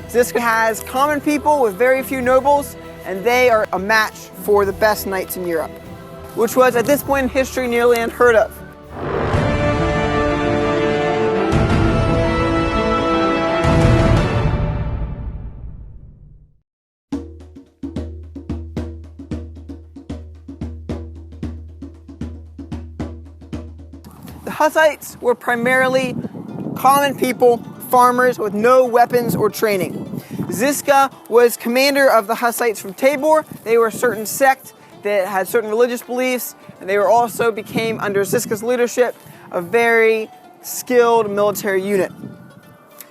Ziska has common people with very few nobles, and they are a match for the best knights in Europe, which was at this point in history nearly unheard of. The Hussites were primarily common people, farmers with no weapons or training. Ziska was commander of the Hussites from Tabor. They were a certain sect that had certain religious beliefs, and they were also became, under Ziska's leadership, a very skilled military unit.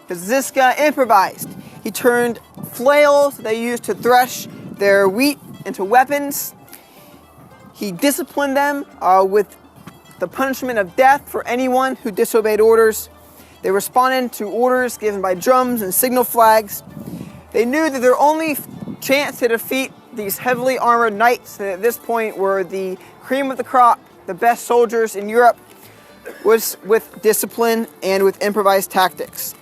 Because Ziska improvised. He turned flails they used to thresh their wheat into weapons. He disciplined them with the punishment of death for anyone who disobeyed orders. They responded to orders given by drums and signal flags. They knew that their only chance to defeat these heavily armored knights, that at this point were the cream of the crop, the best soldiers in Europe, was with discipline and with improvised tactics.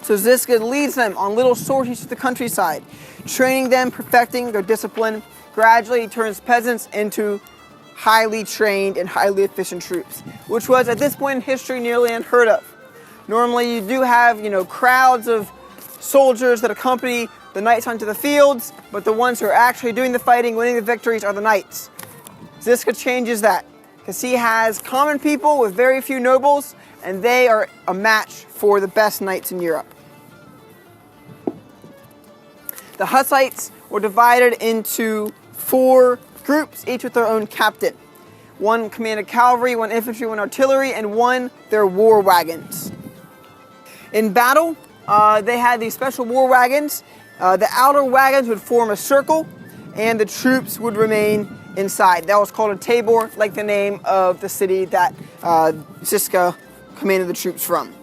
So Ziska leads them on little sorties to the countryside, training them, perfecting their discipline. Gradually, he turns peasants into highly trained and highly efficient troops, which was at this point in history nearly unheard of. Normally you do have, crowds of soldiers that accompany the knights onto the fields, but the ones who are actually doing the fighting, winning the victories, are the knights. Ziska changes that, because he has common people with very few nobles, and they are a match for the best knights in Europe. The Hussites were divided into 4 groups, each with their own captain. One commanded cavalry, 1 infantry, 1 artillery, and 1 their war wagons. In battle, they had these special war wagons. The outer wagons would form a circle, and the troops would remain inside. That was called a tabor, like the name of the city that Ziska commanded the troops from.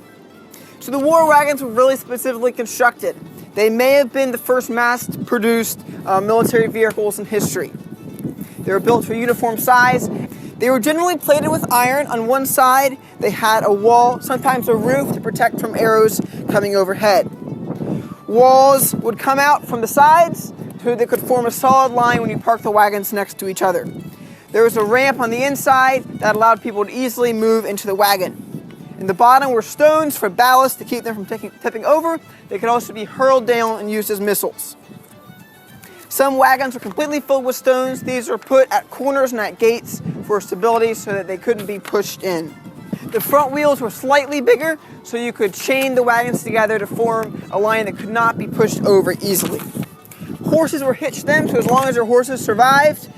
So the war wagons were really specifically constructed. They may have been the first mass-produced military vehicles in history. They were built for uniform size. They were generally plated with iron. On one side, they had a wall, sometimes a roof, to protect from arrows coming overhead. Walls would come out from the sides so they could form a solid line when you parked the wagons next to each other. There was a ramp on the inside that allowed people to easily move into the wagon. In the bottom were stones for ballast to keep them from tipping over. They could also be hurled down and used as missiles. Some wagons were completely filled with stones. These were put at corners and at gates for stability so that they couldn't be pushed in. The front wheels were slightly bigger, so you could chain the wagons together to form a line that could not be pushed over easily. Horses were hitched then, so as long as your horses survived,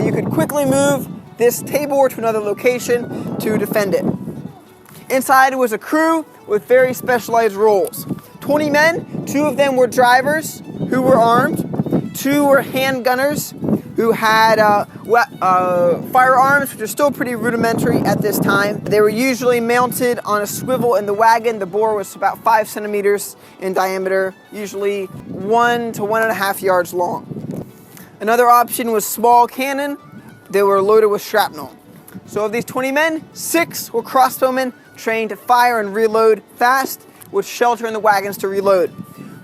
you could quickly move this tabor to another location to defend it. Inside was a crew with very specialized roles. 20 men, 2 of them were drivers who were armed. 2 were handgunners who had firearms, which are still pretty rudimentary at this time. They were usually mounted on a swivel in the wagon. The bore was about 5 centimeters in diameter, usually 1 to 1.5 yards long. Another option was small cannon. They were loaded with shrapnel. So of these 20 men, 6 were crossbowmen trained to fire and reload fast, with shelter in the wagons to reload.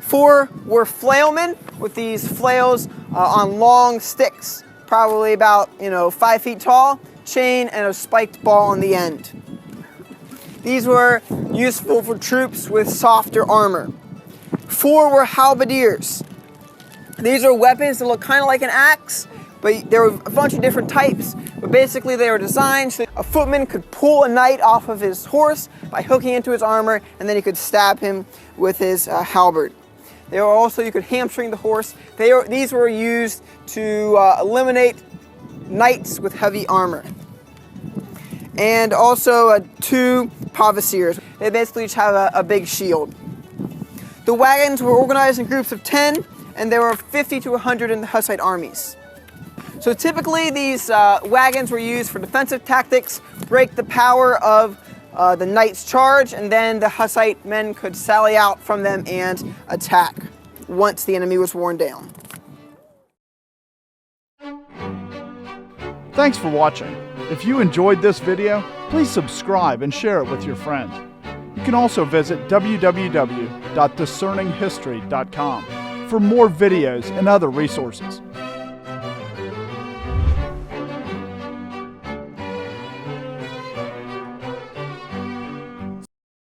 4 were flailmen with these flails on long sticks, probably about 5 feet tall, chain and a spiked ball on the end. These were useful for troops with softer armor. 4 were halberdiers. These are weapons that look kind of like an axe, but there were a bunch of different types. But basically they were designed so a footman could pull a knight off of his horse by hooking into his armor, and then he could stab him with his halberd. They were also, you could hamstring the horse. These were used to eliminate knights with heavy armor. And also 2 pavesiers. They basically each have a big shield. The wagons were organized in groups of 10, and there were 50 to 100 in the Hussite armies. So typically these wagons were used for defensive tactics, break the power of the knight's charge, and then the Hussite men could sally out from them and attack once the enemy was worn down. Thanks for watching. If you enjoyed this video, please subscribe and share it with your friends. You can also visit www.discerninghistory.com for more videos and other resources.